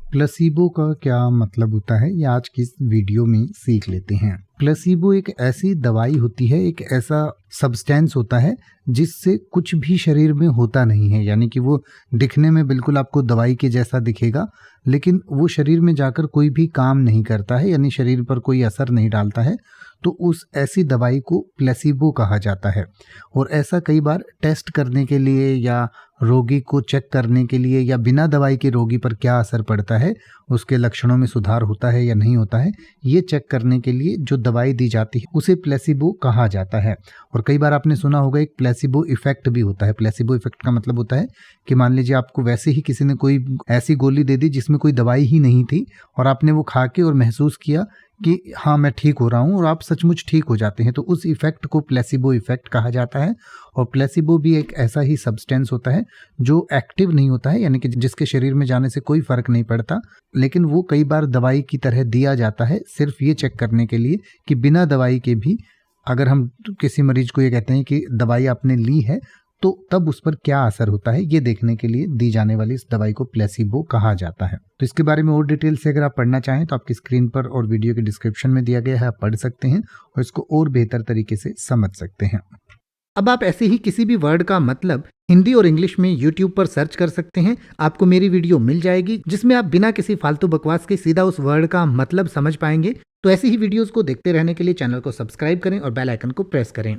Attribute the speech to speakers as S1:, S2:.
S1: Placebo का क्या मतलब होता है ये आज की इस वीडियो में सीख लेते हैं। प्लेसिबो एक ऐसी दवाई होती है, एक ऐसा सब्सटेंस होता है जिससे कुछ भी शरीर में होता नहीं है। यानी कि वो दिखने में बिल्कुल आपको दवाई के जैसा दिखेगा, लेकिन वो शरीर में जाकर कोई भी काम नहीं करता है, यानी शरीर पर कोई असर नहीं डालता है। तो उस ऐसी दवाई को प्लेसिबो कहा जाता है। और ऐसा कई बार टेस्ट करने के लिए या रोगी को चेक करने के लिए या बिना दवाई के रोगी पर क्या असर पड़ता है, उसके लक्षणों में सुधार होता है या नहीं होता है, ये चेक करने के लिए जो दवाई दी जाती है उसे प्लेसिबो कहा जाता है। और कई बार आपने सुना होगा एक प्लेसिबो इफेक्ट भी होता है। प्लेसिबो इफेक्ट का मतलब होता है कि मान लीजिए आपको वैसे ही किसी ने कोई ऐसी गोली दे दी जिसमें कोई दवाई ही नहीं थी, और आपने वो खा के और महसूस किया कि हाँ मैं ठीक हो रहा हूँ, और आप सचमुच ठीक हो जाते हैं, तो उस इफेक्ट को प्लेसिबो इफेक्ट कहा जाता है। और प्लेसिबो भी एक ऐसा ही सब्सटेंस होता है जो एक्टिव नहीं होता है, यानी कि जिसके शरीर में जाने से कोई फर्क नहीं पड़ता, लेकिन वो कई बार दवाई की तरह दिया जाता है सिर्फ ये चेक करने के लिए कि बिना दवाई के भी अगर हम किसी मरीज को ये कहते हैं कि दवाई आपने ली है तो तब उस पर क्या असर होता है, ये देखने के लिए दी जाने वाली इस दवाई को प्लेसिबो कहा जाता है। तो इसके बारे में और डिटेल से अगर आप पढ़ना चाहें तो आपकी स्क्रीन पर और वीडियो के डिस्क्रिप्शन में दिया गया है, आप पढ़ सकते हैं और इसको और बेहतर तरीके से समझ सकते हैं।
S2: अब आप ऐसे ही किसी भी वर्ड का मतलब हिंदी और इंग्लिश में YouTube पर सर्च कर सकते हैं। आपको मेरी वीडियो मिल जाएगी जिसमें आप बिना किसी फालतू बकवास के सीधा उस वर्ड का मतलब समझ पाएंगे। तो ऐसी ही वीडियोस को देखते रहने के लिए चैनल को सब्सक्राइब करें और बेल आइकन को प्रेस करें।